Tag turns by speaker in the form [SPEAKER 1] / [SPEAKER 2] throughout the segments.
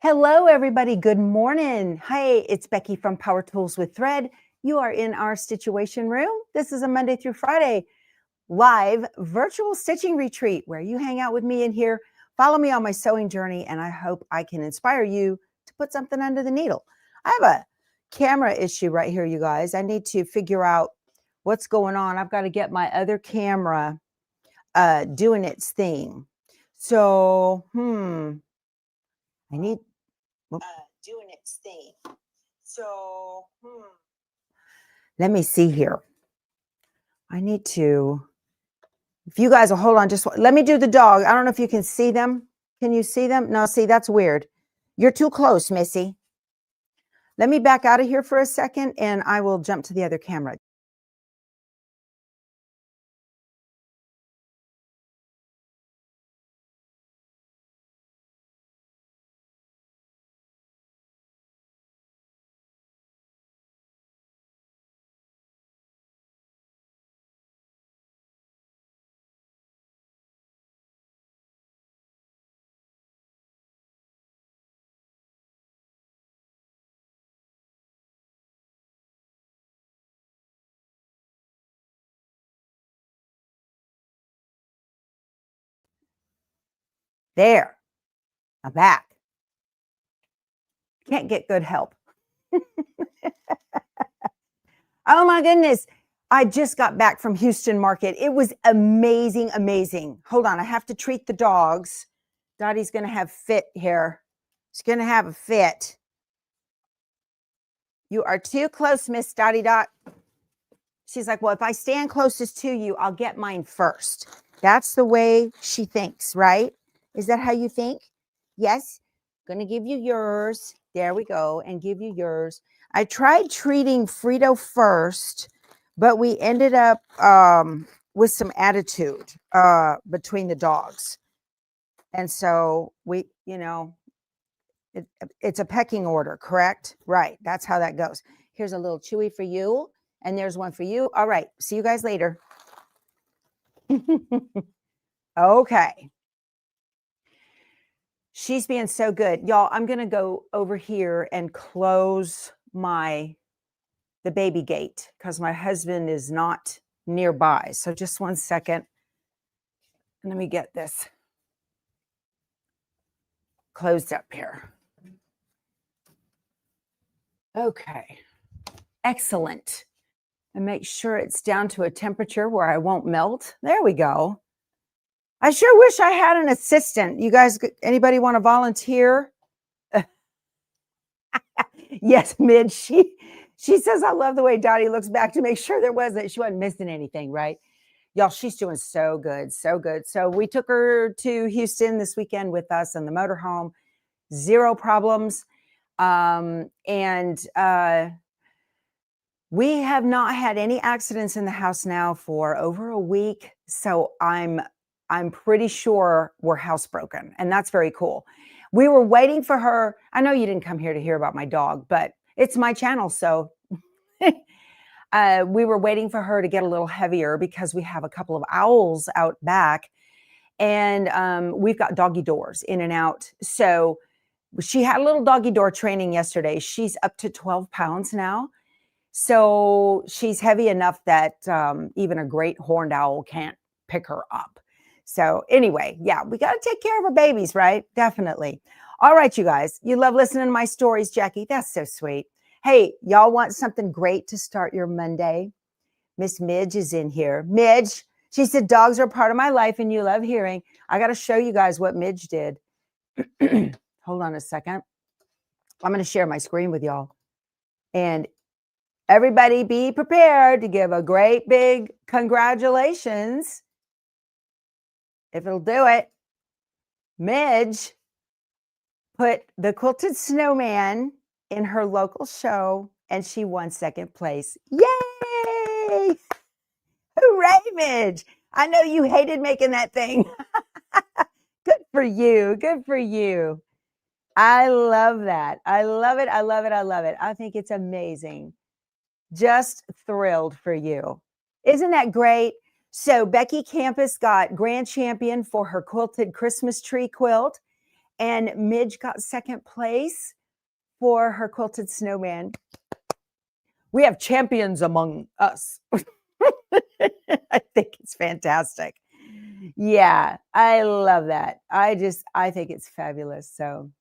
[SPEAKER 1] Hello, everybody. Good morning. Hey, it's Becky from Power Tools with Thread. You are in our Stitchuation room. This is a Monday through Friday live virtual stitching retreat where you hang out with me in here, follow me on my sewing journey, and I hope I can inspire you to put something under the needle. I have a camera issue right here, you guys. I need to figure out what's going on. I've got to get my other camera doing its thing. So, I need doing its thing. So, let me see here. I need to, if you guys will hold on, just let me do the dog. I don't know if you can see them. Can you see them? No, see, that's weird. You're too close, Missy. Let me back out of here for a second and I will jump to the other camera. There, I'm back. Can't get good help. Oh my goodness. I just got back from Houston Market. It was amazing, amazing. Hold on, I have to treat the dogs. Dottie's going to have fit here. She's going to have a fit. You are too close, Miss Dottie Dot. She's like, well, if I stand closest to you, I'll get mine first. That's the way she thinks, right? Is that how you think? Yes. Going to give you yours. There we go. And give you yours. I tried treating Frito first, but we ended up with some attitude between the dogs. And so we, it's a pecking order, correct? Right. That's how that goes. Here's a little chewy for you. And there's one for you. All right. See you guys later. Okay. She's being so good. Y'all, I'm going to go over here and close the baby gate because my husband is not nearby. So just one second. Let me get this closed up here. Okay. Excellent. And make sure it's down to a temperature where I won't melt. There we go. I sure wish I had an assistant. You guys, anybody want to volunteer? Yes, Midge. She says, I love the way Dottie looks back to make sure she wasn't missing anything, right? Y'all, she's doing so good, so good. So we took her to Houston this weekend with us in the motorhome. Zero problems. We have not had any accidents in the house now for over a week. So I'm pretty sure we're housebroken, and that's very cool. We were waiting for her. I know you didn't come here to hear about my dog, but it's my channel. So we were waiting for her to get a little heavier because we have a couple of owls out back, and we've got doggy doors in and out. So she had a little doggy door training yesterday. She's up to 12 pounds now. So she's heavy enough that even a great horned owl can't pick her up. So anyway, yeah, we got to take care of our babies, right? Definitely. All right, you guys, you love listening to my stories, Jackie. That's so sweet. Hey, y'all want something great to start your Monday? Miss Midge is in here. Midge, she said, dogs are part of my life and you love hearing. I got to show you guys what Midge did. Hold on a second. I'm going to share my screen with y'all. And everybody be prepared to give a great big congratulations. If it'll do it. Midge put the quilted snowman in her local show and she won second place. Yay! Hooray, Midge. I know you hated making that thing. Good for you. Good for you. I love that. I love it. I love it. I love it. I think it's amazing. Just thrilled for you. Isn't that great? So Becky Campus got grand champion for her quilted Christmas tree quilt. and Midge got second place for her quilted snowman. We have champions among us. I think it's fantastic. Yeah, I love that. I think it's fabulous. So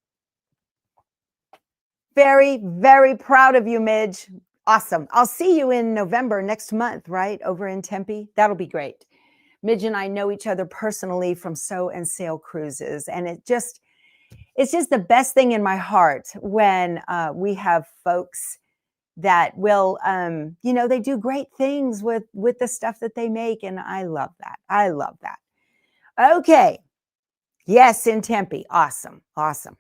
[SPEAKER 1] very, very proud of you, Midge. Awesome. I'll see you in November next month, right? Over in Tempe. That'll be great. Midge and I know each other personally from sew and sail cruises. And it's just the best thing in my heart when we have folks that will, they do great things with the stuff that they make. And I love that. I love that. Okay. Yes, in Tempe. Awesome. Awesome.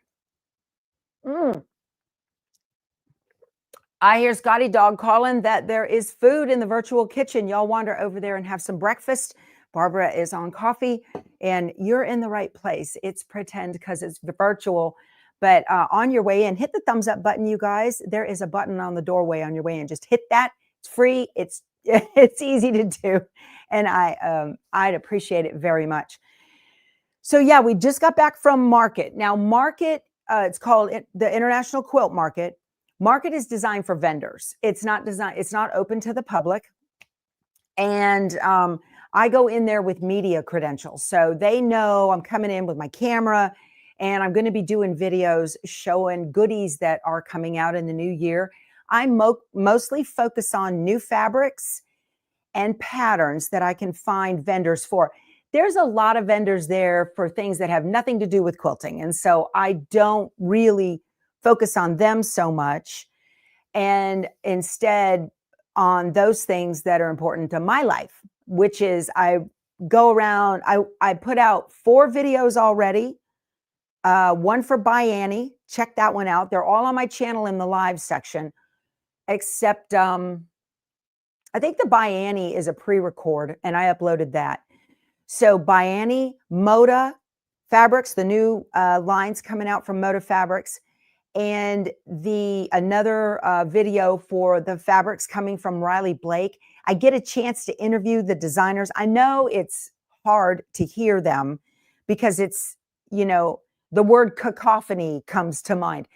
[SPEAKER 1] I hear Scotty Dog calling that there is food in the virtual kitchen. Y'all wander over there and have some breakfast. Barbara is on coffee, and you're in the right place. It's pretend because it's virtual, but on your way in, hit the thumbs up button, you guys. There is a button on the doorway on your way in. Just hit that. It's free. It's easy to do, and I'd appreciate it very much. So yeah, we just got back from market. Now market, it's called the International Quilt Market. Market is designed for vendors. It's not open to the public. And I go in there with media credentials. So they know I'm coming in with my camera and I'm going to be doing videos showing goodies that are coming out in the new year. I mostly focus on new fabrics and patterns that I can find vendors for. There's a lot of vendors there for things that have nothing to do with quilting. And so I don't really focus on them so much, and instead on those things that are important to my life, which is I go around, I put out 4 videos already, one for Bianni. Check that one out. They're all on my channel in the live section, except I think the Bianni is a pre-record and I uploaded that. So Bianni, Moda Fabrics, the new lines coming out from Moda Fabrics, and another video for the fabrics coming from Riley Blake. I get a chance to interview the designers. I know it's hard to hear them because it's, the word cacophony comes to mind.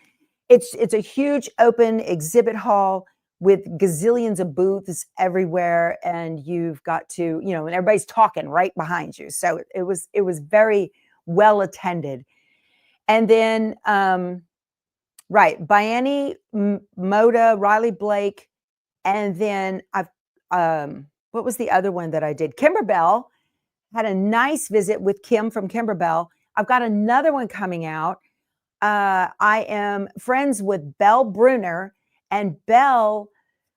[SPEAKER 1] It's a huge open exhibit hall with gazillions of booths everywhere, and you've got to, and everybody's talking right behind you. So it was very well attended. And then right, Bianni, Moda, Riley Blake, and then what was the other one that I did? Kimberbell. Had a nice visit with Kim from Kimberbell. I've got another one coming out. I am friends with Belle Bruner, and Belle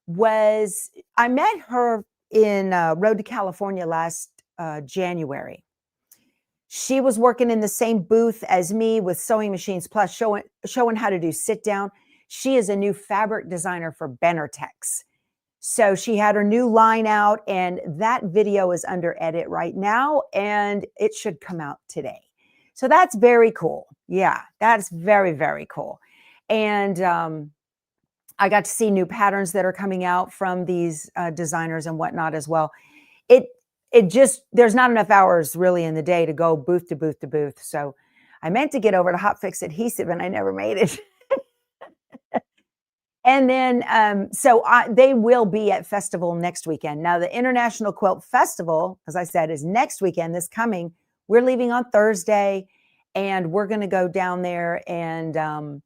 [SPEAKER 1] I met her in Road to California last January. She was working in the same booth as me with Sewing Machines Plus, showing how to do sit down. She is a new fabric designer for Benartex. So she had her new line out, and that video is under edit right now, and it should come out today. So that's very cool. Yeah, that's very, very cool. And I got to see new patterns that are coming out from these designers and whatnot as well. There's not enough hours really in the day to go booth to booth to booth. So I meant to get over to Hot Fix Adhesive and I never made it. And then, they will be at Festival next weekend. Now the International Quilt Festival, as I said, is next weekend, this coming. We're leaving on Thursday and we're going to go down there and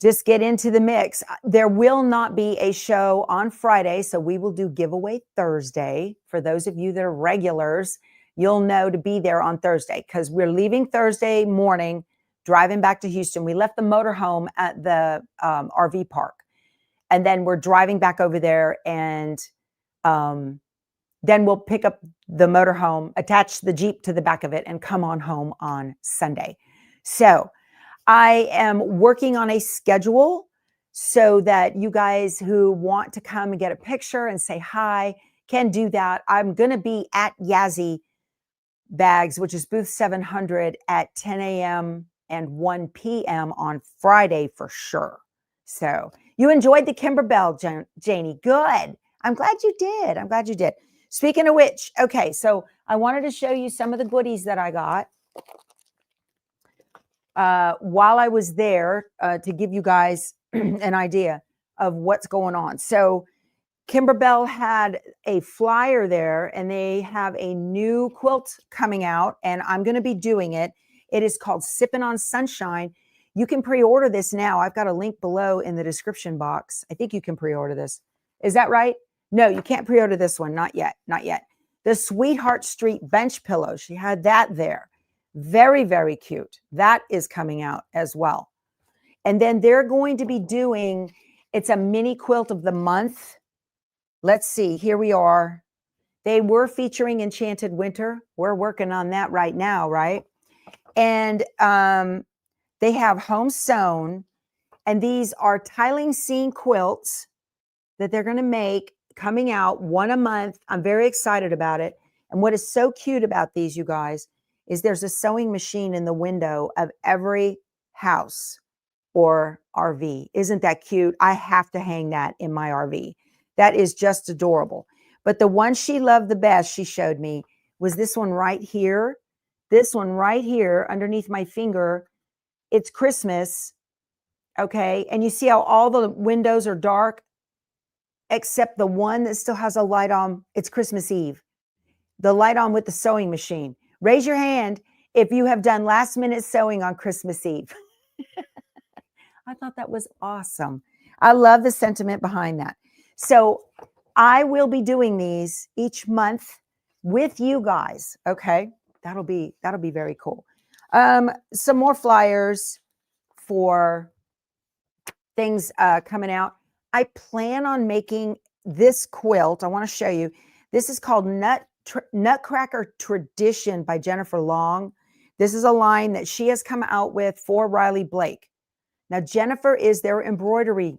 [SPEAKER 1] just get into the mix. There will not be a show on Friday, so we will do giveaway Thursday. For those of you that are regulars, you'll know to be there on Thursday because we're leaving Thursday morning, driving back to Houston. We left the motorhome at the RV park, and then we're driving back over there, and then we'll pick up the motorhome, attach the Jeep to the back of it, and come on home on Sunday. So I am working on a schedule so that you guys who want to come and get a picture and say hi can do that. I'm going to be at Yazzie Bags, which is booth 700 at 10 a.m. and 1 p.m. on Friday for sure. So you enjoyed the Kimberbell, Janie. Good. I'm glad you did. I'm glad you did. Speaking of which, okay, so I wanted to show you some of the goodies that I got. while I was there to give you guys an idea of what's going on. So Kimberbell had a flyer there, and they have a new quilt coming out, and I'm going to be doing it. It is called Sippin' on Sunshine. You can pre-order this now. I've got a link below in the description box. I think you can pre-order this. Is that right? No, you can't pre-order this one. Not yet. Not yet. The Sweetheart Street bench pillow. She had that there. Very, very cute. That is coming out as well. And then they're going to be doing, it's a mini quilt of the month. Let's see, here we are. They were featuring Enchanted Winter. We're working on that right now, right? And they have home sewn, and these are tiling scene quilts that they're going to make coming out one a month. I'm very excited about it. And what is so cute about these, you guys, is there's a sewing machine in the window of every house or RV. Isn't that cute? I have to hang that in my RV. That is just adorable. But the one she loved the best, she showed me, was this one right here. This one right here underneath my finger. It's Christmas, okay? And you see how all the windows are dark, except the one that still has a light on. It's Christmas Eve. The light on with the sewing machine. Raise your hand if you have done last minute sewing on Christmas Eve. I thought that was awesome. I love the sentiment behind that. So I will be doing these each month with you guys. Okay. That'll be very cool. Some more flyers for things coming out. I plan on making this quilt. I want to show you. This is called Nutcracker Tradition by Jennifer Long. This is a line that she has come out with for Riley Blake. Now, Jennifer is their embroidery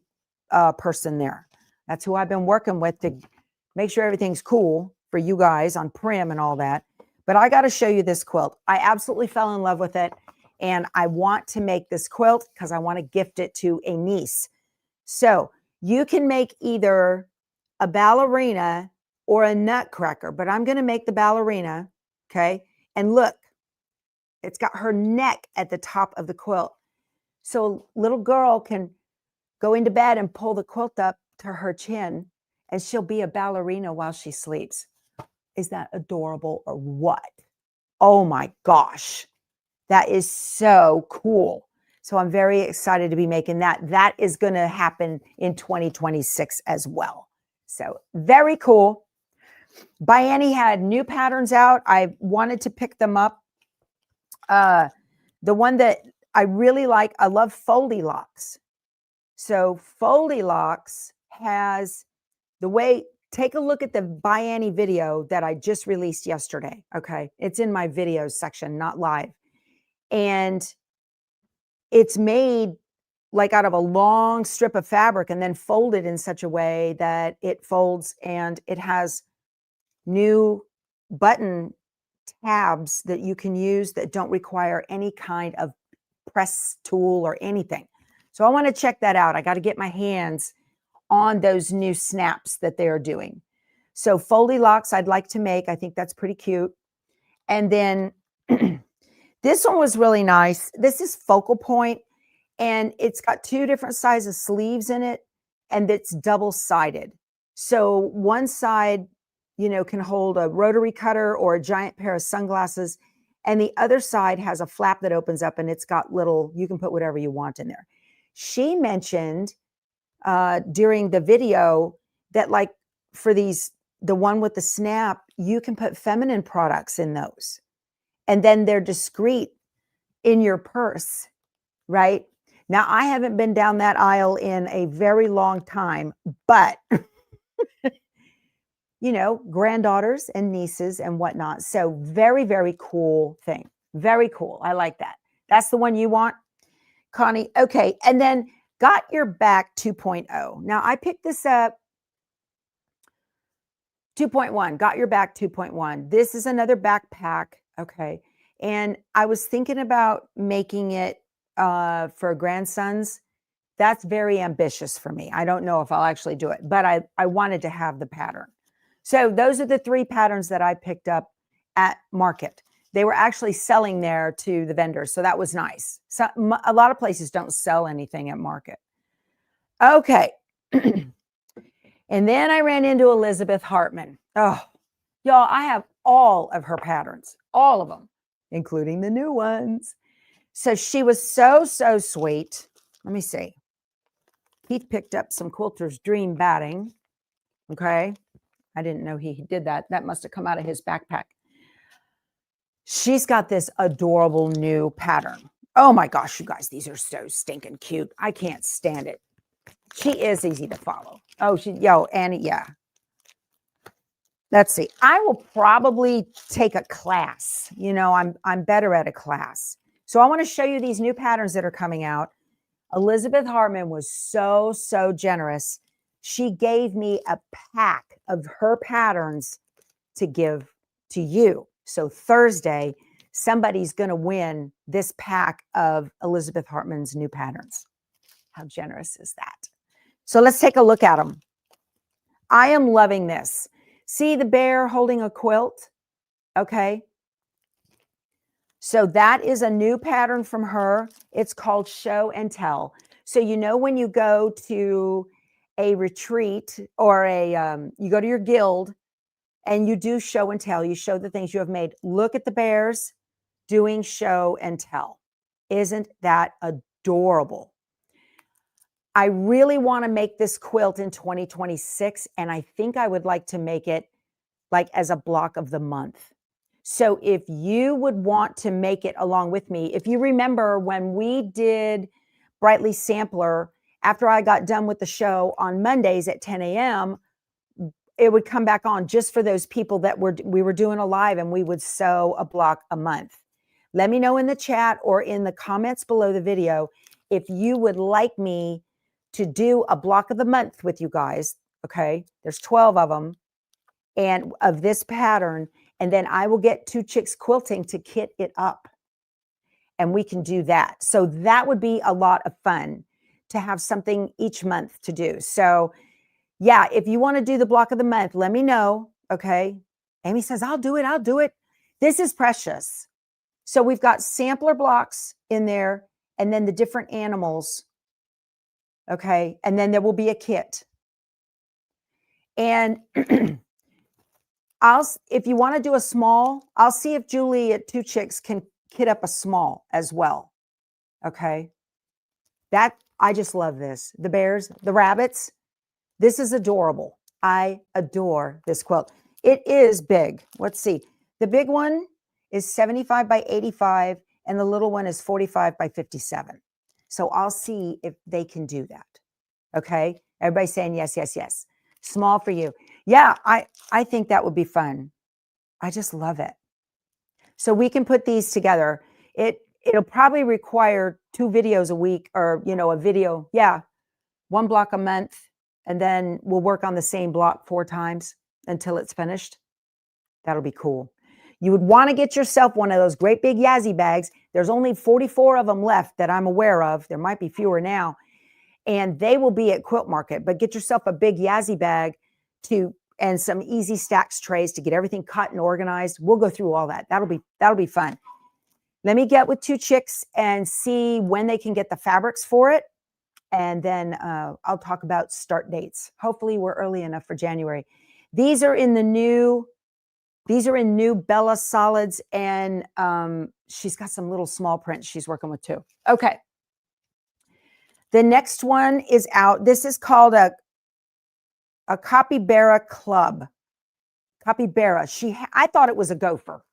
[SPEAKER 1] person there. That's who I've been working with to make sure everything's cool for you guys on Prim and all that. But I got to show you this quilt. I absolutely fell in love with it. And I want to make this quilt because I want to gift it to a niece. So you can make either a ballerina or a nutcracker, but I'm going to make the ballerina. Okay. And look, it's got her neck at the top of the quilt. So a little girl can go into bed and pull the quilt up to her chin, and she'll be a ballerina while she sleeps. Is that adorable or what? Oh my gosh. That is so cool. So I'm very excited to be making that. That is going to happen in 2026 as well. So very cool. Bianni had new patterns out. I wanted to pick them up. The one that I really like, I love Foldy Locks. So Foldy Locks has the way, take a look at the Bianni video that I just released yesterday. Okay. It's in my videos section, not live. And it's made like out of a long strip of fabric and then folded in such a way that it folds, and it has new button tabs that you can use that don't require any kind of press tool or anything. So I want to check that out. I got to get my hands on those new snaps that they're doing. So Foldy Locks I'd like to make. I think that's pretty cute. And then this one was really nice. This is Focal Point, and it's got two different sizes sleeves in it, and it's double-sided. So one side, you know, can hold a rotary cutter or a giant pair of sunglasses, and the other side has a flap that opens up, and it's got little, you can put whatever you want in there. She mentioned during the video that, like, for these, the one with the snap, you can put feminine products in those, and then they're discreet in your purse, right? Now, I haven't been down that aisle in a very long time, but you know, granddaughters and nieces and whatnot. So very, very cool thing. Very cool. I like that. That's the one you want, Connie. Okay. And then Got Your Back 2.0. Now, I picked this up 2.1, Got Your Back 2.1. This is another backpack. Okay. And I was thinking about making it for grandsons. That's very ambitious for me. I don't know if I'll actually do it, but I wanted to have the pattern. So those are the three patterns that I picked up at market. They were actually selling there to the vendors. So that was nice. So a lot of places don't sell anything at market. Okay. And then I ran into Elizabeth Hartman. Oh, y'all, I have all of her patterns, all of them, including the new ones. So she was so sweet. Let me see. He picked up some Quilter's Dream batting. Okay. I didn't know he did that. That must have come out of his backpack. She's got this adorable new pattern. Oh my gosh, you guys, these are so stinking cute. I can't stand it. She is easy to follow. Oh, Annie, yeah. Let's see. I will probably take a class. You know, I'm better at a class. So I want to show you these new patterns that are coming out. Elizabeth Hartman was so generous. She gave me a pack of her patterns to give to you. So Thursday, somebody's going to win this pack of Elizabeth Hartman's new patterns. How generous is that? So let's take a look at them. I am loving this. See the bear holding a quilt? Okay. So that is a new pattern from her. It's called Show and Tell. So you know when you go to a retreat or you go to your guild and you do show and tell, you show the things you have made. Look at the bears doing show and tell. Isn't that adorable? I really want to make this quilt in 2026, and I think I would like to make it like as a block of the month. So if you would want to make it along with me, if you remember when we did Brightly Sampler, after I got done with the show on Mondays at 10 a.m., it would come back on just for those people that we were doing a live, and we would sew a block a month. Let me know in the chat or in the comments below the video if you would like me to do a block of the month with you guys. Okay, there's 12 of them and of this pattern, and then I will get Two Chicks Quilting to kit it up, and we can do that. So that would be a lot of fun to have something each month to do. So yeah, if you want to do the block of the month, let me know. Okay. Amy says, I'll do it. I'll do it. This is precious. So we've got sampler blocks in there and then the different animals. Okay. And then there will be a kit. And if you want to do a small, I'll see if Julie at Two Chicks can kit up a small as well. Okay. I just love this. The bears, the rabbits. This is adorable. I adore this quilt. It is big. Let's see. The big one is 75 by 85 and the little one is 45 by 57. So I'll see if they can do that. Okay. Everybody's saying yes, yes, yes. Small for you. Yeah, I think that would be fun. I just love it. So we can put these together. It'll probably require 2 videos a week or, a video. Yeah. 1 block a month. And then we'll work on the same block 4 times until it's finished. That'll be cool. You would want to get yourself one of those great big Yazzie bags. There's only 44 of them left that I'm aware of. There might be fewer now. And they will be at Quilt Market. But get yourself a big Yazzie bag and some easy stacks trays to get everything cut and organized. We'll go through all that. That'll be fun. Let me get with Two Chicks and see when they can get the fabrics for it. And then I'll talk about start dates. Hopefully we're early enough for January. These are in new Bella Solids, and she's got some little small prints she's working with too. Okay. The next one is out. This is called a capybara club. Capybara. I thought it was a gopher.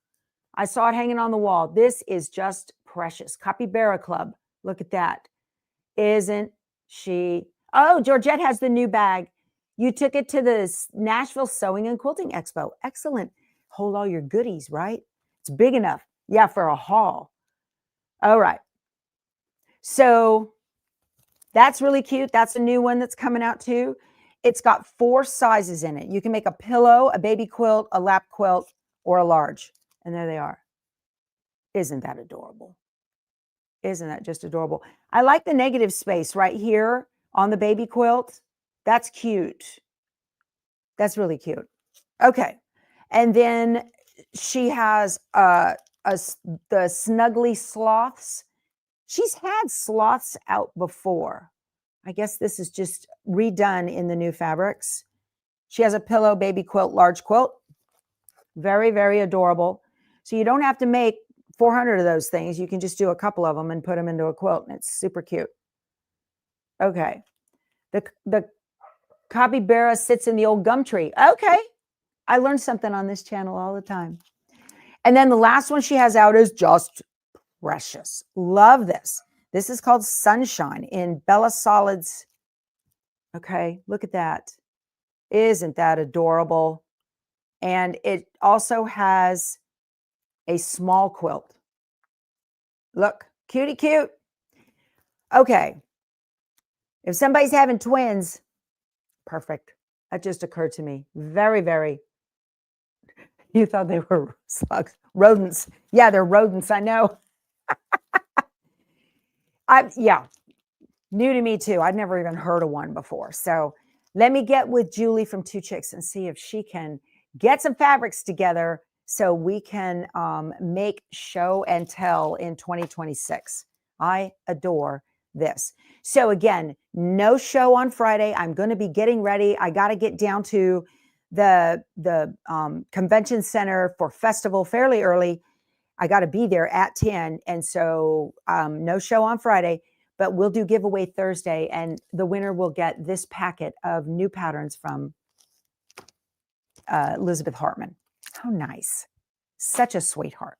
[SPEAKER 1] I saw it hanging on the wall. This is just precious. Capybara club. Look at that. Isn't she? Oh, Georgette has the new bag. You took it to the Nashville Sewing and Quilting Expo. Excellent. Hold all your goodies, right? It's big enough. Yeah, for a haul. All right. So that's really cute. That's a new one that's coming out too. It's got 4 sizes in it. You can make a pillow, a baby quilt, a lap quilt, or a large. And there they are. Isn't that adorable? Isn't that just adorable? I like the negative space right here on the baby quilt. That's cute. That's really cute. Okay. And then she has the Snuggly Sloths. She's had sloths out before. I guess this is just redone in the new fabrics. She has a pillow baby quilt, large quilt. Very, very adorable. So you don't have to make 400 of those things. You can just do a couple of them and put them into a quilt, and it's super cute. Okay. The capybara sits in the old gum tree. Okay. I learn something on this channel all the time. And then the last one she has out is just precious. Love this. This is called Sunshine in Bella Solids. Okay, look at that. Isn't that adorable? And it also has a small quilt. Look, cutie cute. Okay. If somebody's having twins, perfect. That just occurred to me. Very, very. You thought they were slugs, rodents. Yeah, they're rodents. I know. Yeah, new to me too. I'd never even heard of one before. So let me get with Julie from Two Chicks and see if she can get some fabrics together so we can make show and tell in 2026. I adore this. So again, no show on Friday. I'm going to be getting ready. I got to get down to the convention center for festival fairly early. I got to be there at 10. And so no show on Friday, but we'll do giveaway Thursday. And the winner will get this packet of new patterns from Elizabeth Hartman. How nice. Such a sweetheart.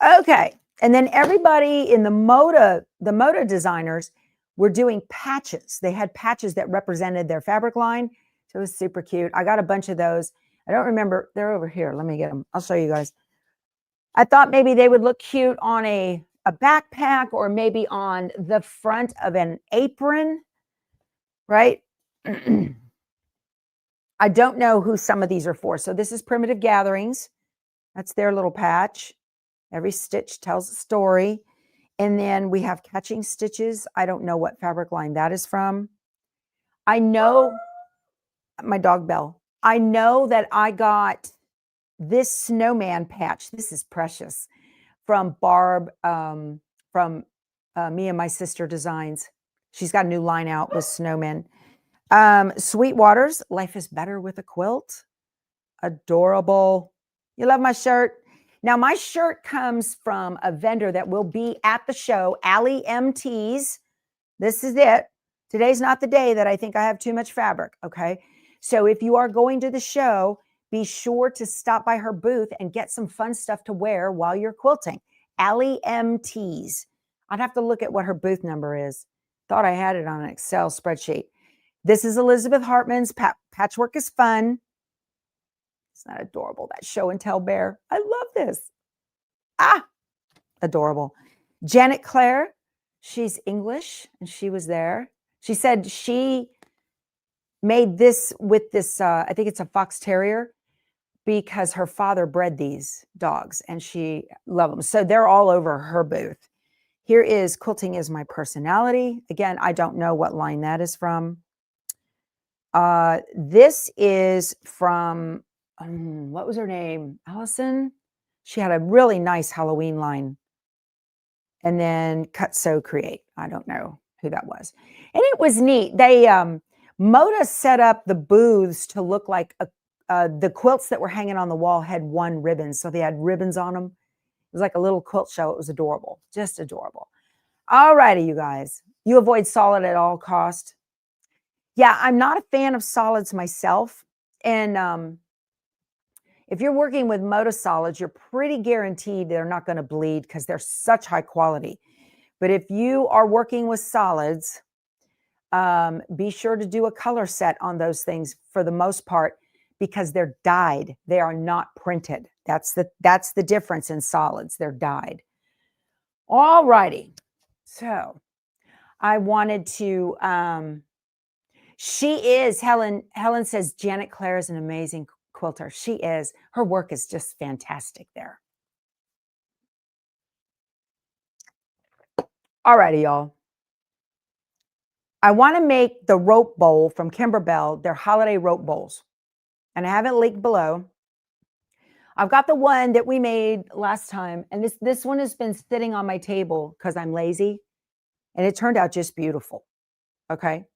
[SPEAKER 1] Okay. And then everybody in the Moda designers were doing patches. They had patches that represented their fabric line. So it was super cute. I got a bunch of those. I don't remember. They're over here. Let me get them. I'll show you guys. I thought maybe they would look cute on a backpack or maybe on the front of an apron, right? I don't know who some of these are for. So this is Primitive Gatherings. That's their little patch. Every stitch tells a story. And then we have Catching Stitches. I don't know what fabric line that is from. I know my dog Belle. I know that I got this snowman patch. This is precious from Barb from Me and My Sister Designs. She's got a new line out with snowmen. Sweetwater's Life is Better with a Quilt. Adorable. You love my shirt? Now, my shirt comes from a vendor that will be at the show, Allie MTs. This is it. Today's not the day that I think I have too much fabric, okay? So if you are going to the show, be sure to stop by her booth and get some fun stuff to wear while you're quilting. Allie MTs. I'd have to look at what her booth number is. Thought I had it on an Excel spreadsheet. This is Elizabeth Hartman's Patchwork is Fun. It's not adorable, that show and tell bear. I love this. Adorable. Janet Claire, she's English and she was there. She said she made this with this, I think it's a fox terrier, because her father bred these dogs and she loved them. So they're all over her booth. Here is Quilting is My Personality. Again, I don't know what line that is from. This is from, what was her name? Allison. She had a really nice Halloween line. And then Cut, Sew, Create. I don't know who that was. And it was neat. They, Moda set up the booths to look like the quilts that were hanging on the wall had one ribbon. So they had ribbons on them. It was like a little quilt show. It was adorable. Just adorable. All righty, you guys. You avoid solid at all cost. Yeah, I'm not a fan of solids myself. And if you're working with Moda solids, you're pretty guaranteed they're not going to bleed because they're such high quality. But if you are working with solids, be sure to do a color set on those things for the most part because they're dyed. They are not printed. That's the difference in solids. They're dyed. All righty. So I wanted to, she is, Helen says Janet Claire is an amazing quilter. She is. Her work is just fantastic there. All righty, y'all. I want to make the rope bowl from Kimberbell, their holiday rope bowls. And I have it linked below. I've got the one that we made last time, and this one has been sitting on my table because I'm lazy, and it turned out just beautiful. Okay.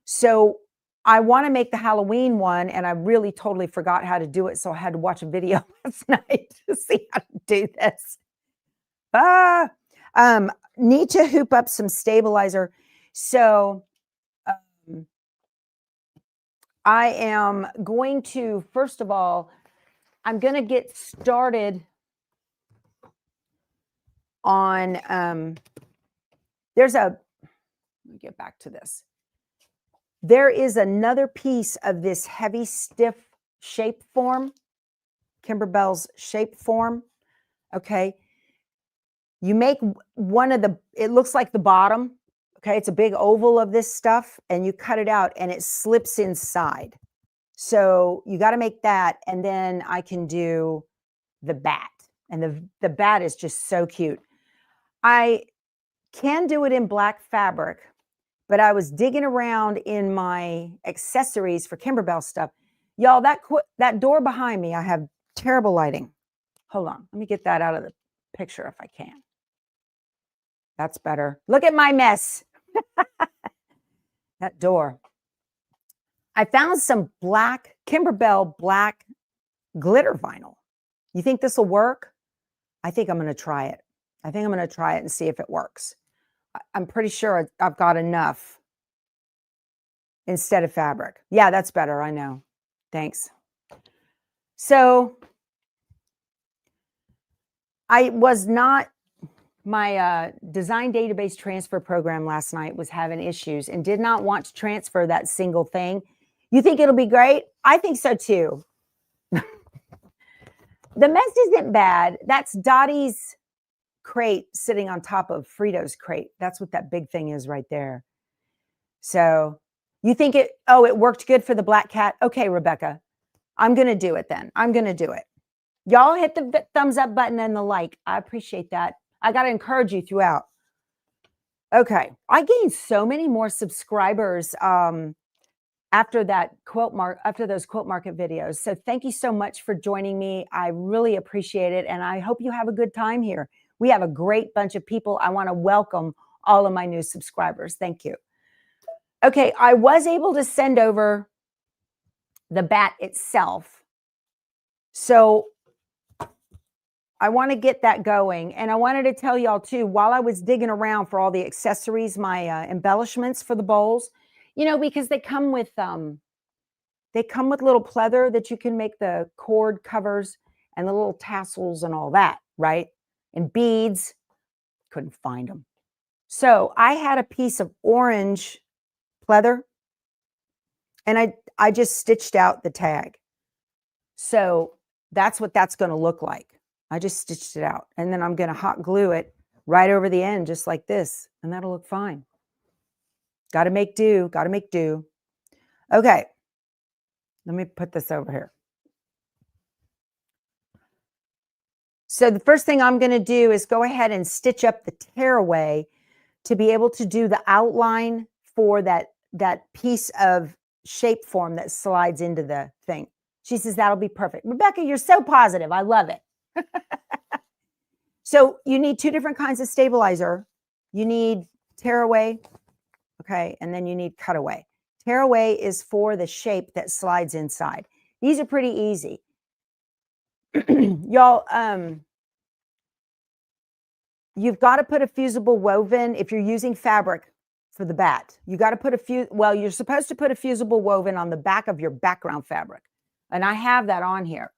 [SPEAKER 1] So I want to make the Halloween one, and I really totally forgot how to do it. So I had to watch a video last night to see how to do this. Need to hoop up some stabilizer. So I am going to, first of all, I'm going to get started on, let me get back to this. There is another piece of this heavy, stiff shape form, Kimberbell's shape form. Okay. You make one of the, it looks like the bottom. Okay. It's a big oval of this stuff, and you cut it out and it slips inside. So you got to make that. And then I can do the bat, and the bat is just so cute. I can do it in black fabric, but I was digging around in my accessories for Kimberbell stuff. Y'all, that door behind me, I have terrible lighting. Hold on. Let me get that out of the picture if I can. That's better. Look at my mess. That door. I found some black, Kimberbell black glitter vinyl. You think this will work? I think I'm going to try it. I think I'm going to try it and see if it works. I'm pretty sure I've got enough instead of fabric. Yeah, that's better. I know. Thanks. So I was not, my design database transfer program last night was having issues and did not want to transfer that single thing. You think it'll be great? I think so too. The mess isn't bad. That's Dottie's crate sitting on top of Frito's crate. That's what that big thing is right there. So you think it worked good for the black cat? Okay, Rebecca, I'm going to do it then. I'm going to do it. Y'all hit the thumbs up button and the like. I appreciate that. I got to encourage you throughout. Okay. I gained so many more subscribers after those quilt market videos. So thank you so much for joining me. I really appreciate it. And I hope you have a good time here. We have a great bunch of people. I want to welcome all of my new subscribers. Thank you. Okay. I was able to send over the bat itself. So I want to get that going. And I wanted to tell y'all too, while I was digging around for all the accessories, my embellishments for the bowls, because they come with little pleather that you can make the cord covers and the little tassels and all that, right? And beads. Couldn't find them. So I had a piece of orange pleather, and I just stitched out the tag. So that's what that's going to look like. I just stitched it out, and then I'm going to hot glue it right over the end, just like this, and that'll look fine. Got to make do. Got to make do. Okay. Let me put this over here. So the first thing I'm going to do is go ahead and stitch up the tearaway to be able to do the outline for that piece of shape form that slides into the thing. She says, that'll be perfect. Rebecca, you're so positive. I love it. So you need two different kinds of stabilizer. You need tearaway, okay, and then you need cutaway. Tearaway is for the shape that slides inside. These are pretty easy. Y'all, you've got to put a fusible woven if you're using fabric for the bat. You got to put you're supposed to put a fusible woven on the back of your background fabric. And I have that on here.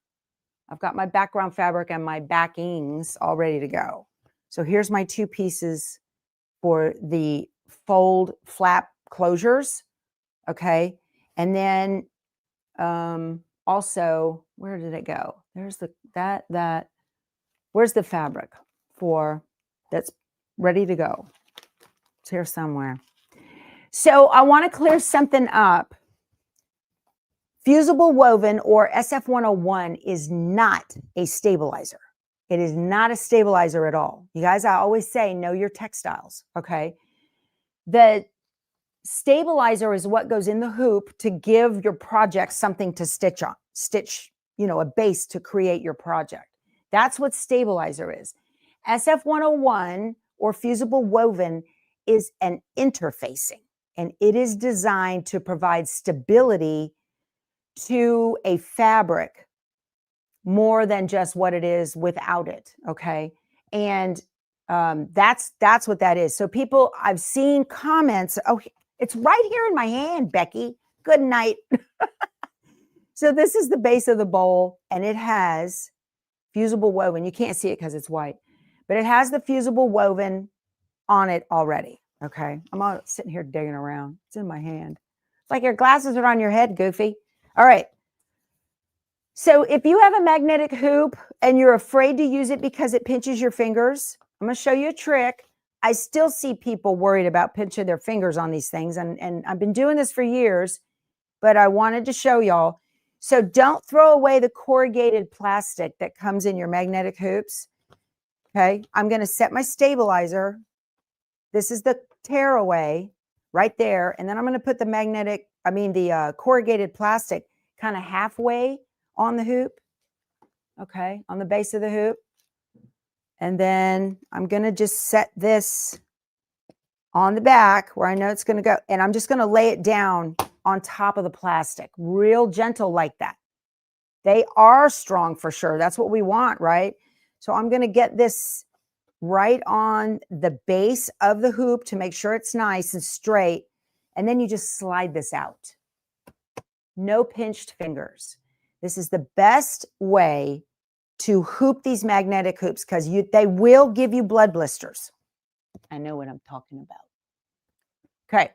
[SPEAKER 1] I've got my background fabric and my backings all ready to go. So here's my two pieces for the fold flap closures. Okay. And then also, where did it go? There's where's the fabric for that's ready to go? It's here somewhere. So I want to clear something up. Fusible woven, or SF101, is not a stabilizer. It is not a stabilizer at all. You guys, I always say, know your textiles, okay? The stabilizer is what goes in the hoop to give your project something to stitch on, a base to create your project. That's what stabilizer is. SF101 or fusible woven is an interfacing, and it is designed to provide stability to a fabric more than just what it is without it. Okay. And that's what that is. So people, I've seen comments. Oh, it's right here in my hand, Becky. Good night. So this is the base of the bowl, and it has fusible woven. You can't see it because it's white, but it has the fusible woven on it already. Okay. I'm all sitting here digging around. It's in my hand. It's like your glasses are on your head, Goofy. All right. So if you have a magnetic hoop and you're afraid to use it because it pinches your fingers, I'm going to show you a trick. I still see people worried about pinching their fingers on these things. And I've been doing this for years, but I wanted to show y'all. So don't throw away the corrugated plastic that comes in your magnetic hoops. Okay. I'm going to set my stabilizer. This is the tearaway right there. And then I'm going to put the corrugated plastic kind of halfway on the hoop. Okay. On the base of the hoop. And then I'm going to just set this on the back where I know it's going to go. And I'm just going to lay it down on top of the plastic, real gentle like that. They are strong for sure. That's what we want, right? So I'm going to get this right on the base of the hoop to make sure it's nice and straight. And then you just slide this out. No pinched fingers. This is the best way to hoop these magnetic hoops because they will give you blood blisters. I know what I'm talking about. Okay.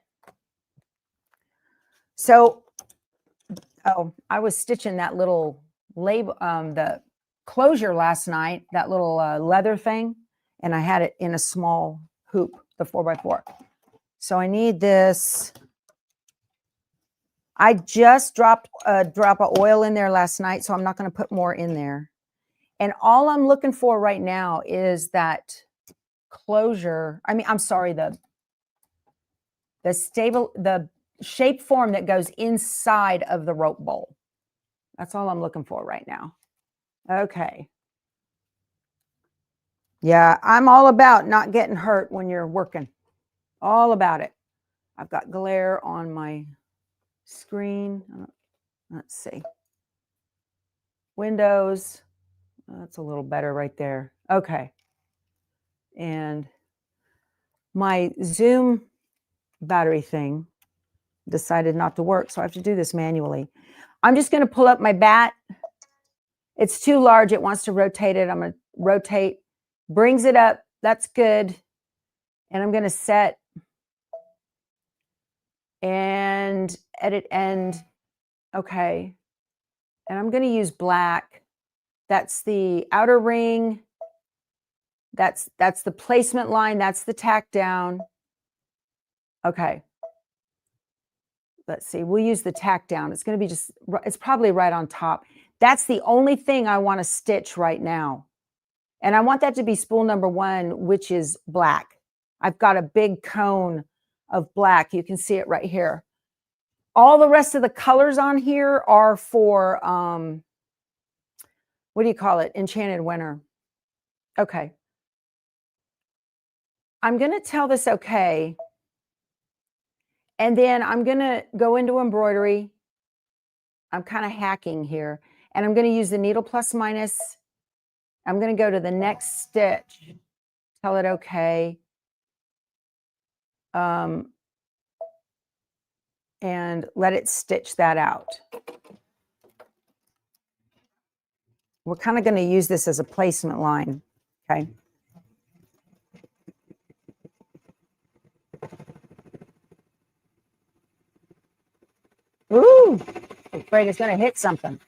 [SPEAKER 1] So, I was stitching that little label, the closure last night, that little leather thing, and I had it in a small hoop, the 4x4. So I need this. I just dropped a drop of oil in there last night, so I'm not going to put more in there. And all I'm looking for right now is that closure. I'm sorry, the shape form that goes inside of the rope bowl. That's all I'm looking for right now. Okay. Yeah, I'm all about not getting hurt when you're working. All about it. I've got glare on my screen. Let's see. Windows. That's a little better right there. Okay. And my Zoom battery thing decided not to work, so I have to do this manually. I'm just going to pull up my bat. It's too large. It wants to rotate it. I'm going to rotate, brings it up. That's good. And I'm going to set and edit end. Okay. And I'm going to use black. That's the outer ring. That's the placement line. That's the tack down. Okay. Let's see. We'll use the tack down. It's going to be it's probably right on top. That's the only thing I want to stitch right now. And I want that to be spool number 1, which is black. I've got a big cone of black. You can see it right here. All the rest of the colors on here are for, what do you call it? Enchanted Winter. Okay. I'm going to tell this okay. And then I'm going to go into embroidery. I'm kind of hacking here. And I'm going to use the needle plus minus. I'm going to go to the next stitch. Tell it okay. And let it stitch that out. We're kind of going to use this as a placement line. Okay. Ooh, I'm afraid it's going to hit something.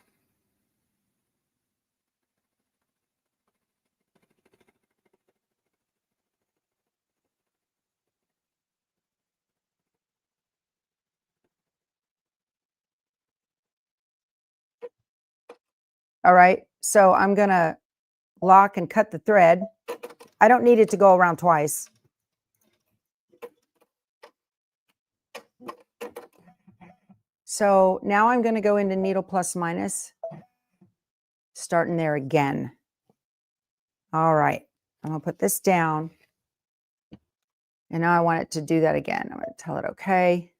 [SPEAKER 1] All right, so I'm going to lock and cut the thread. I don't need it to go around twice. So now I'm going to go into needle plus minus. starting there again. All right, I'm gonna put this down. And now I want it to do that again. I'm gonna tell it okay.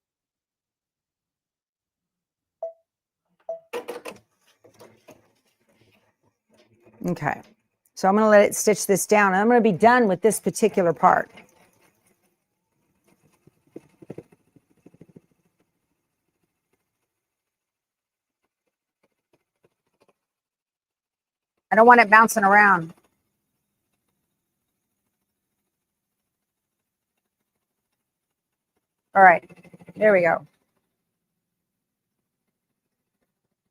[SPEAKER 1] Okay, so I'm gonna let it stitch this down. And I'm gonna be done with this particular part. I don't want it bouncing around. All right, there we go.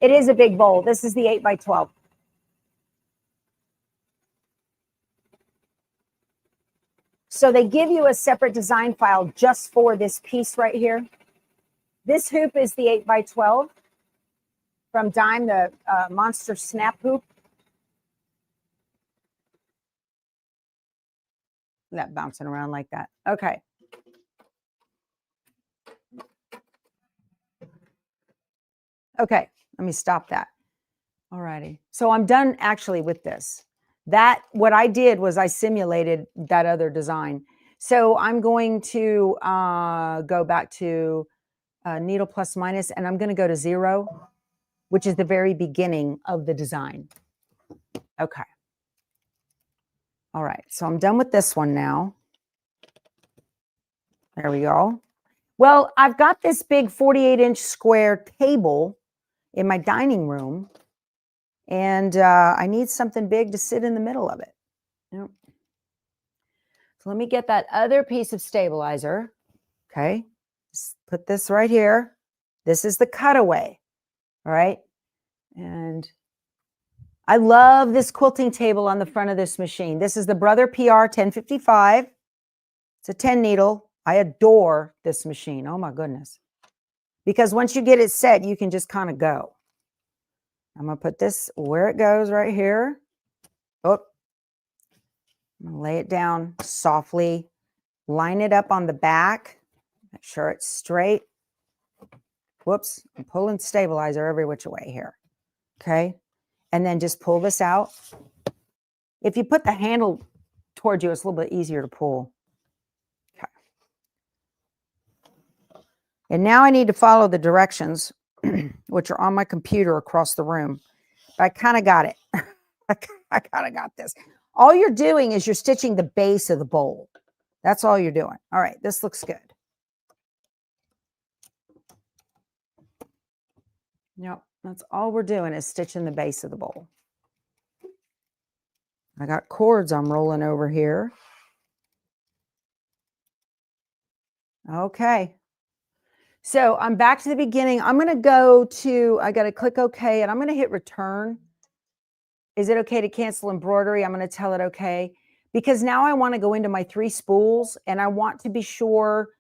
[SPEAKER 1] It is a big bowl. This is the 8 by 12. So they give you a separate design file just for this piece right here. This hoop is the 8 by 12 from Dime, the Monster Snap hoop. That bouncing around like that. Okay. Okay, let me stop that. All righty. So I'm done actually with this. That, what I did was I simulated that other design. So I'm going to go back to needle plus minus, and I'm going to go to 0, which is the very beginning of the design. Okay. All right, so I'm done with this one now. There we go. Well, I've got this big 48-inch square table in my dining room, and I need something big to sit in the middle of it. Yep. So let me get that other piece of stabilizer. Okay, just put this right here. This is the cutaway. All right, and I love this quilting table on the front of this machine. This is the Brother PR 1055. It's a 10 needle. I adore this machine. Oh my goodness. Because once you get it set, you can just kind of go. I'm going to put this where it goes right here. Oh, I'm going to lay it down softly. Line it up on the back. Make sure it's straight. Whoops, I'm pulling stabilizer every which way here. Okay. And then just pull this out. If you put the handle towards you, it's a little bit easier to pull. Okay. And now I need to follow the directions, which are on my computer across the room. But I kind of got it. I kind of got this. All you're doing is you're stitching the base of the bowl. That's all you're doing. All right, this looks good. Yep, that's all we're doing is stitching the base of the bowl. I got cords I'm rolling over here. Okay. So I'm back to the beginning. I'm going to go to, I got to click OK, and I'm going to hit return. Is it okay to cancel embroidery? I'm going to tell it okay. Because now I want to go into my 3 spools, and I want to be sure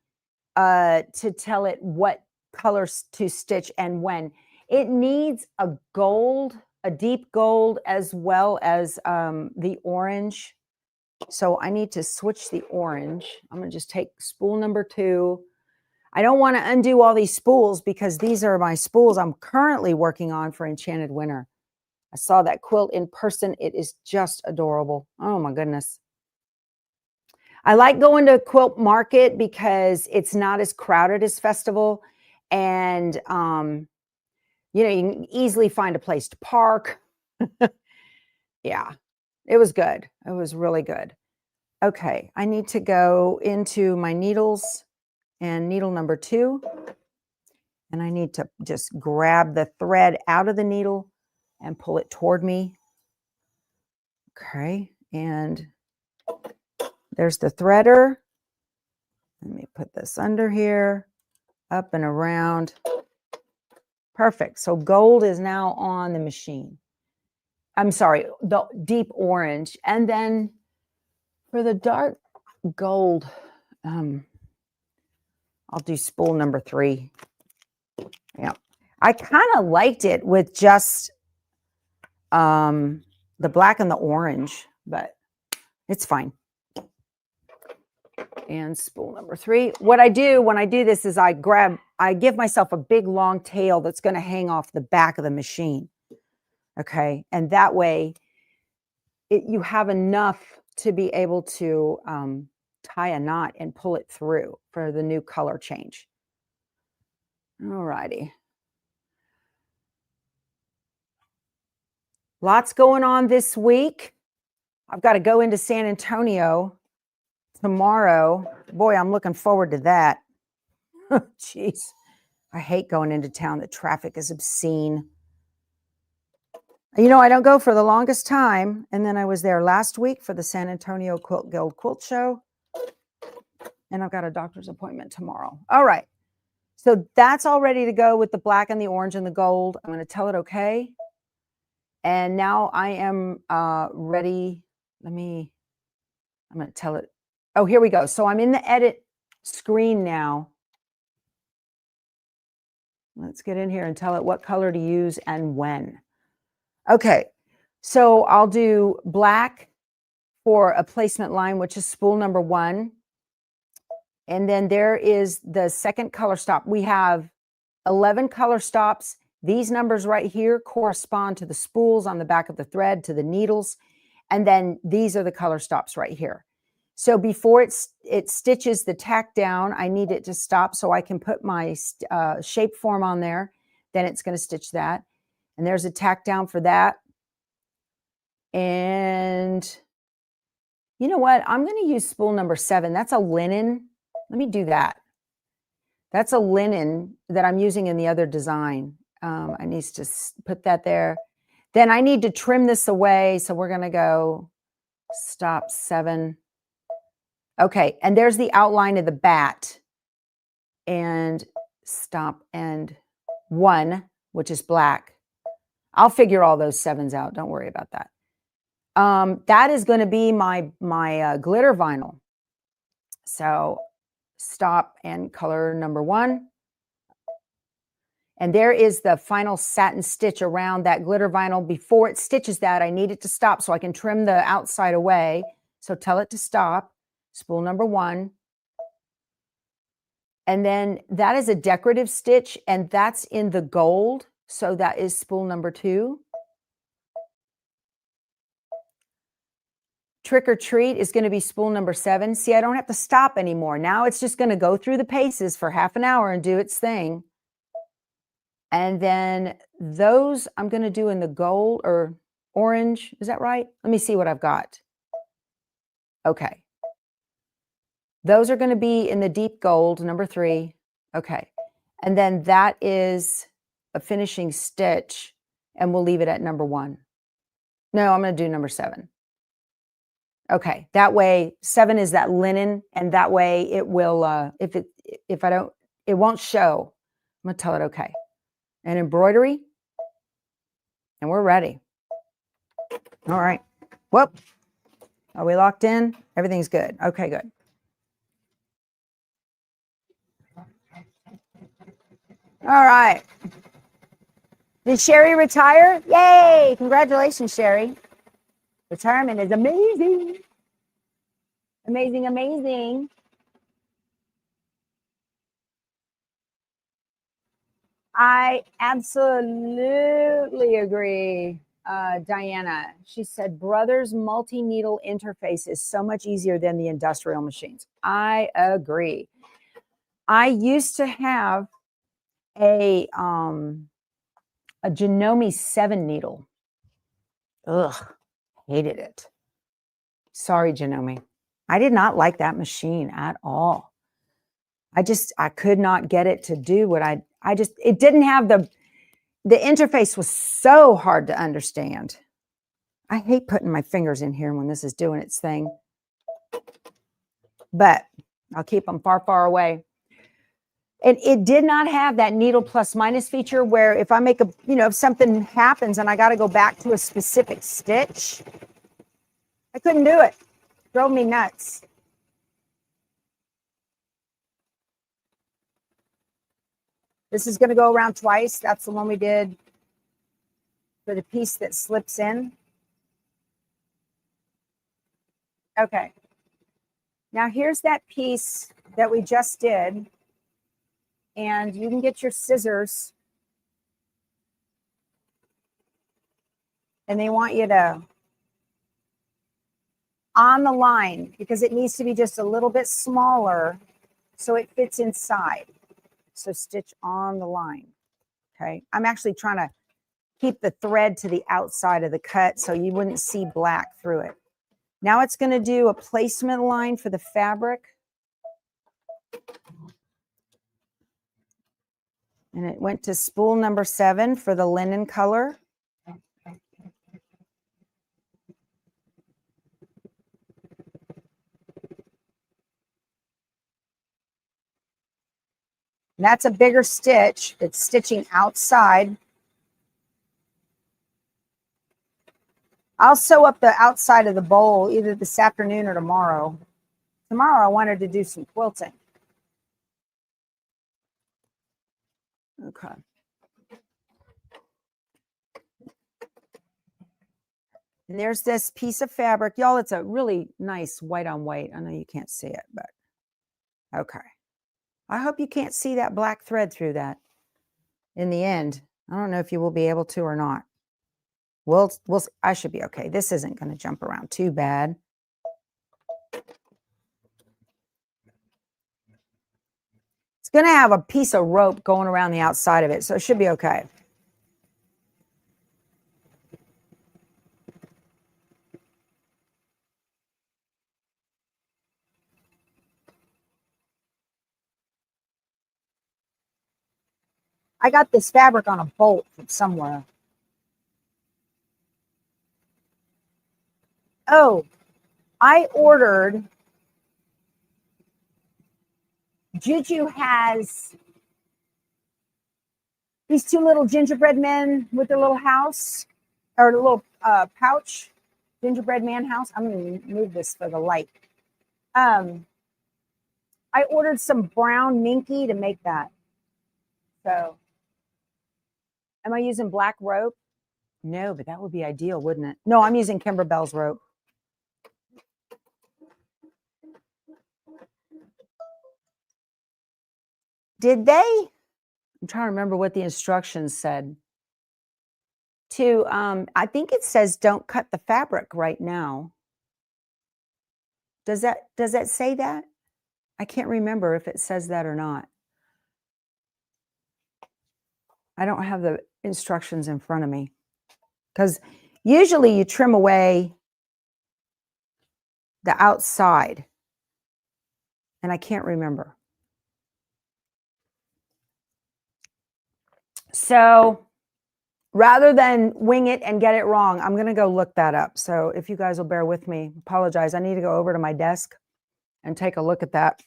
[SPEAKER 1] to tell it what colors to stitch and when. It needs a gold, a deep gold, as well as the orange. So I need to switch the orange. I'm going to just take spool number 2. I don't want to undo all these spools because these are my spools I'm currently working on for Enchanted Winter. I saw that quilt in person. It is just adorable. Oh my goodness. I like going to Quilt Market because it's not as crowded as Festival. And, you know, you can easily find a place to park. Yeah, it was good. It was really good. Okay, I need to go into my needles and needle number 2. And I need to just grab the thread out of the needle and pull it toward me. Okay, and there's the threader. Let me put this under here, up and around. Perfect. So gold is now on the machine. I'm sorry, the deep orange. And then for the dark gold, I'll do spool number 3. Yeah. I kind of liked it with just the black and the orange, but it's fine. And spool number 3. What I do when I do this is I give myself a big long tail that's going to hang off the back of the machine. Okay. And that way you have enough to be able to tie a knot and pull it through for the new color change. All righty. Lots going on this week. I've got to go into San Antonio tomorrow. Boy, I'm looking forward to that. Jeez. I hate going into town. The traffic is obscene. You know, I don't go for the longest time. And then I was there last week for the San Antonio Quilt Guild Quilt Show. And I've got a doctor's appointment tomorrow. All right. So that's all ready to go with the black and the orange and the gold. I'm going to tell it okay. And now I am ready. I'm going to tell it. Oh, here we go. So I'm in the edit screen now. Let's get in here and tell it what color to use and when. Okay, so I'll do black for a placement line, which is spool number 1. And then there is the second color stop. We have 11 color stops. These numbers right here correspond to the spools on the back of the thread, to the needles. And then these are the color stops right here. So before it stitches the tack down, I need it to stop so I can put my shape form on there. Then it's going to stitch that. And there's a tack down for that. And you know what? I'm going to use spool number 7. That's a linen. Let me do that. That's a linen that I'm using in the other design. I need to put that there. Then I need to trim this away. So we're going to go stop 7. Okay. And there's the outline of the bat. And stop and 1, which is black. I'll figure all those 7s out. Don't worry about that. That is going to be my glitter vinyl. So stop and color number 1. And there is the final satin stitch around that glitter vinyl. Before it stitches that, I need it to stop so I can trim the outside away. So tell it to stop. Spool number 1. And then that is a decorative stitch, and that's in the gold. So that is spool number 2. Trick or treat is going to be spool number 7. See, I don't have to stop anymore. Now it's just going to go through the paces for half an hour and do its thing. And then those I'm going to do in the gold or orange. Is that right? Let me see what I've got. Okay. Those are going to be in the deep gold, number 3. Okay. And then that is a finishing stitch, and we'll leave it at number 1. No, I'm going to do number 7. Okay. That way 7 is that linen, and that way it will, if I don't, it won't show. I'm going to tell it okay. And embroidery, and we're ready. All right. Whoop. Are we locked in? Everything's good. Okay, good. All right. Did Sherry retire? Yay! Congratulations, Sherry. Retirement is amazing. Amazing, amazing. I absolutely agree, Diana. She said, Brothers multi-needle interface is so much easier than the industrial machines. I agree. I used to have a Janome 7 needle. Ugh, hated it. Sorry, Janome. I did not like that machine at all. I could not get it to do what it didn't have the interface was so hard to understand. I hate putting my fingers in here when this is doing its thing, but I'll keep them far, far away. And it did not have that needle plus minus feature where if I make if something happens and I got to go back to a specific stitch, I couldn't do it. Drove me nuts. This is going to go around twice. That's the one we did for the piece that slips in. Okay. Now here's that piece that we just did. And you can get your scissors.
[SPEAKER 2] And they want you to, on the line, because it needs to be just a little bit smaller so it fits inside. So stitch on the line. Okay. I'm actually trying to keep the thread to the outside of the cut so you wouldn't see black through it. Now it's going to do a placement line for the fabric. And it went to spool number 7 for the linen color. That's a bigger stitch. It's stitching outside. I'll sew up the outside of the bowl either this afternoon or tomorrow. Tomorrow I wanted to do some quilting. Okay. And there's this piece of fabric. Y'all, it's a really nice white on white. I know you can't see it, but okay. I hope you can't see that black thread through that in the end. I don't know if you will be able to or not. I should be okay. This isn't going to jump around too bad. It's going to have a piece of rope going around the outside of it, so it should be okay. I got this fabric on a bolt from somewhere. Oh, I ordered, Juju has these 2 little gingerbread men with their little house, or a little pouch, gingerbread man house. I'm going to move this for the light. I ordered some brown minky to make that. So, am I using black rope? No, but that would be ideal, wouldn't it? No, I'm using Kimberbell's rope. Did they? I'm trying to remember what the instructions said. I think it says don't cut the fabric right now. Does that say that? I can't remember if it says that or not. I don't have the instructions in front of me. Because usually you trim away the outside. And I can't remember. So rather than wing it and get it wrong, I'm going to go look that up. So if you guys will bear with me, apologize. I need to go over to my desk and take a look at that.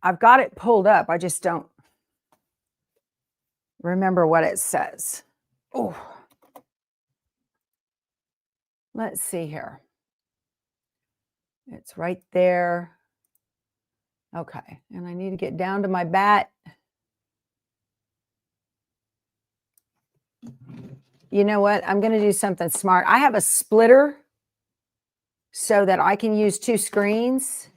[SPEAKER 2] I've got it pulled up. I just don't remember what it says. Oh, let's see here. It's right there. Okay, and I need to get down to my bat. You know what? I'm going to do something smart. I have a splitter so that I can use 2 screens.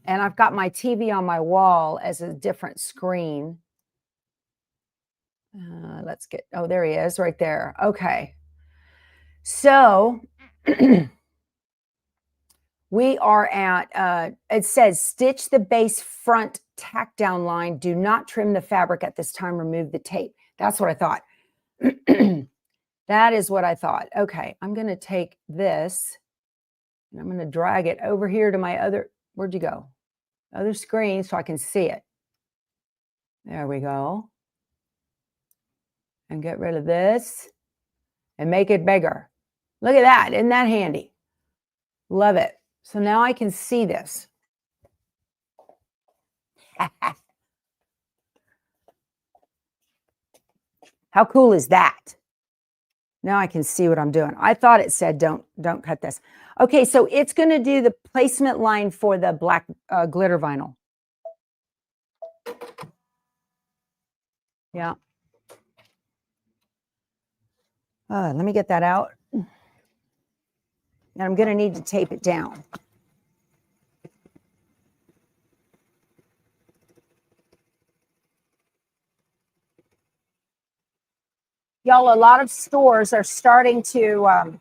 [SPEAKER 2] And I've got my TV on my wall as a different screen. Let's get, oh, there he is right there. Okay. So we are at, it says stitch the base front tack down line. Do not trim the fabric at this time. Remove the tape. That's what I thought. That is what I thought. Okay. I'm going to take this and I'm going to drag it over here to my other, where'd you go? Other screen so I can see it. There we go. And get rid of this and make it bigger. Look at that. Isn't that handy? Love it. So now I can see this. How cool is that? Now I can see what I'm doing. I thought it said don't cut this. Okay, so it's going to do the placement line for the black glitter vinyl. Yeah. Let me get that out. And I'm going to need to tape it down. Y'all, a lot of stores are starting to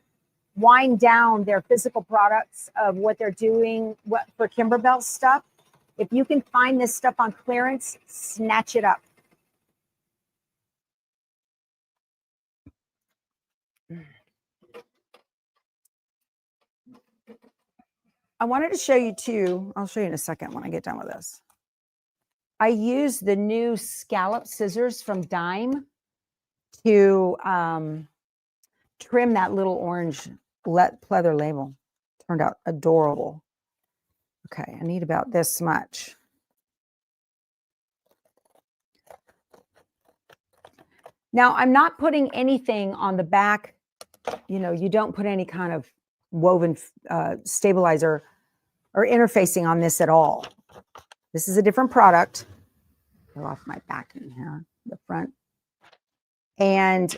[SPEAKER 2] wind down their physical products of what they're doing for Kimberbell stuff. If you can find this stuff on clearance, snatch it up.
[SPEAKER 1] I wanted to show you too. I'll show you in a second when I get done with this. I use the new scallop scissors from Dime to trim that little orange pleather label. Turned out adorable. Okay, I need about this much. Now, I'm not putting anything on the back. You know, you don't put any kind of woven stabilizer or interfacing on this at all. This is a different product. Go off my back in here, the front. And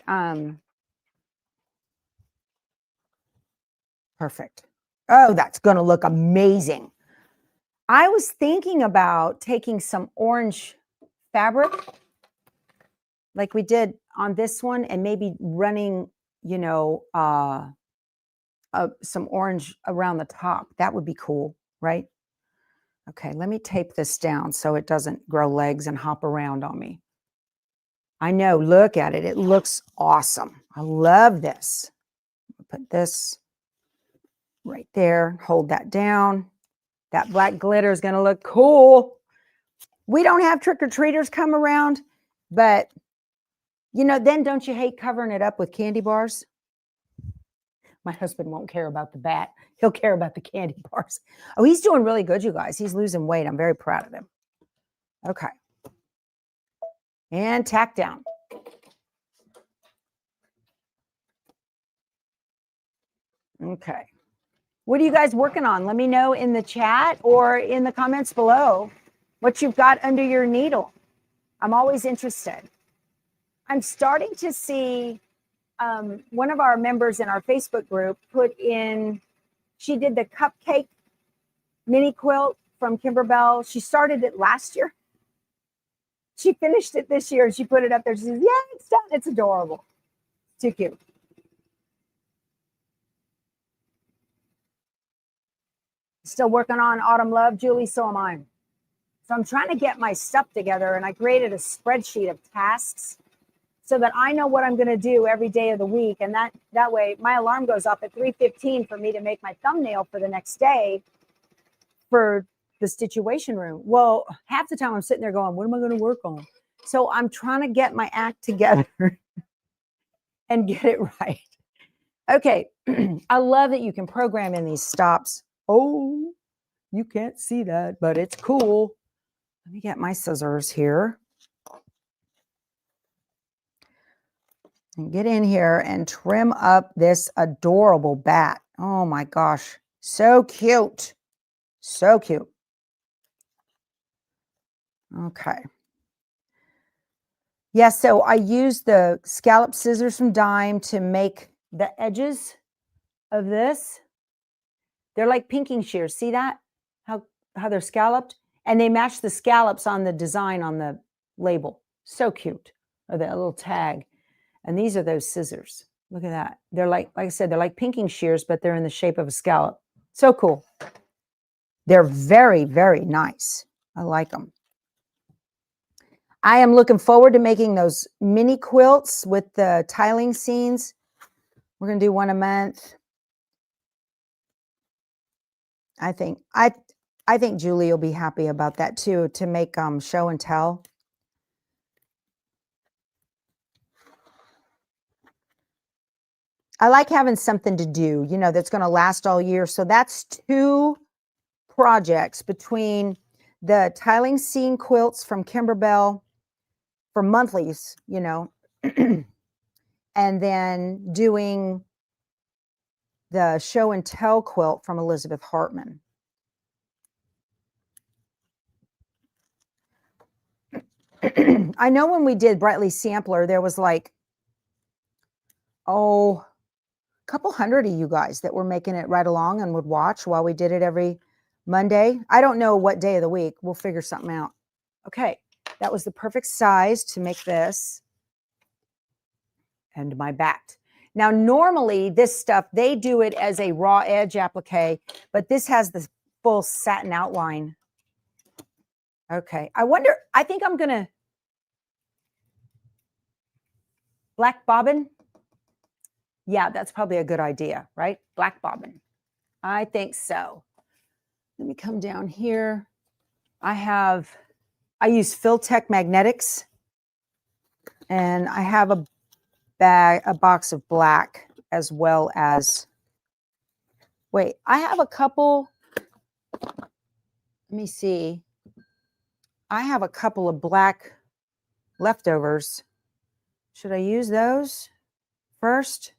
[SPEAKER 1] perfect. Oh, that's going to look amazing. I was thinking about taking some orange fabric like we did on this one and maybe running, you know, some orange around the top. That would be cool, right? Okay, let me tape this down so it doesn't grow legs and hop around on me. I know, look at it. It looks awesome. I love this. Put this right there, hold that down. That black glitter is going to look cool. We don't have trick-or-treaters come around, but, you know, then don't you hate covering it up with candy bars? My husband won't care about the bat. He'll care about the candy bars. Oh, he's doing really good, you guys. He's losing weight. I'm very proud of him. Okay. And tack down. Okay. What are you guys working on? Let me know in the chat or in the comments below what you've got under your needle. I'm always interested. I'm starting to see one of our members in our Facebook group put in, she did the cupcake mini quilt from Kimberbell. She started it last year. She finished it this year and she put it up there. She says, yeah, it's done. It's adorable. Too cute. Still working on Autumn Love, Julie, so am I. So I'm trying to get my stuff together, and I created a spreadsheet of tasks so that I know what I'm going to do every day of the week. And that way my alarm goes off at 3:15 for me to make my thumbnail for the next day for the Stitchuation room. Well, half the time I'm sitting there going, what am I going to work on? So I'm trying to get my act together and get it right. Okay. I love that you can program in these stops. Oh, you can't see that, but it's cool. Let me get my scissors here. And get in here and trim up this adorable bat. Oh my gosh. So cute. So cute. Okay. Yeah, so I used the scallop scissors from Dime to make the edges of this. They're like pinking shears. See that? How they're scalloped? And they match the scallops on the design on the label. So cute. Or that little tag. And these are those scissors. Look at that. They're like I said, they're like pinking shears, but they're in the shape of a scallop. So cool. They're very, very nice. I like them. I am looking forward to making those mini quilts with the tiling scenes. We're going to do one a month. I think Julie will be happy about that too, to make show and tell. I like having something to do, you know, that's going to last all year. So that's 2 projects between the tiling scene quilts from Kimberbell for monthlies, you know, and then doing the show and tell quilt from Elizabeth Hartman. I know when we did Brightly Sampler, there was like, a couple hundred of you guys that were making it right along and would watch while we did it every Monday. I don't know what day of the week. We'll figure something out. Okay, that was the perfect size to make this. and my bat. Now, normally this stuff, they do it as a raw edge applique, but this has the full satin outline. Okay, I think I'm gonna black bobbin. Yeah, that's probably a good idea, right? Black bobbin. I think so. Let me come down here. I use Filtech Magnetics, and I have a box of black as well as, wait, I have a couple, let me see. I have a couple of black leftovers. Should I use those first?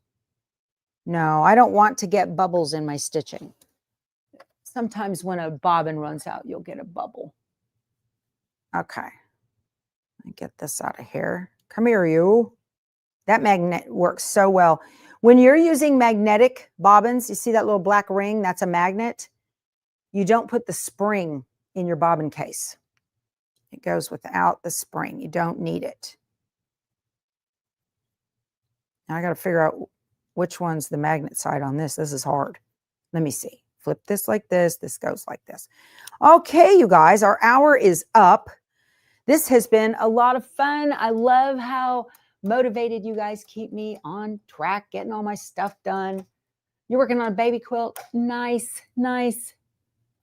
[SPEAKER 1] No, I don't want to get bubbles in my stitching. Sometimes when a bobbin runs out, you'll get a bubble. Okay. Let me get this out of here. Come here, you. That magnet works so well. When you're using magnetic bobbins, you see that little black ring? That's a magnet. You don't put the spring in your bobbin case. It goes without the spring. You don't need it. Now I got to figure out which one's the magnet side on this. This is hard. Let me see. Flip this like this. This goes like this. Okay, you guys, our hour is up. This has been a lot of fun. I love how motivated you guys keep me on track, getting all my stuff done. You're working on a baby quilt. Nice, nice.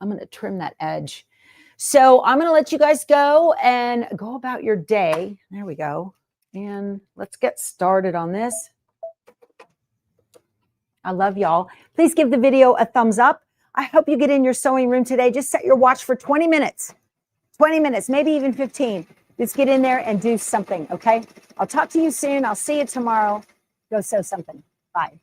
[SPEAKER 1] I'm going to trim that edge. So I'm going to let you guys go and go about your day. There we go. And let's get started on this. I love y'all. Please give the video a thumbs up. I hope you get in your sewing room today. Just set your watch for 20 minutes. 20 minutes, maybe even 15. Just get in there and do something, okay? I'll talk to you soon. I'll see you tomorrow. Go sew something. Bye.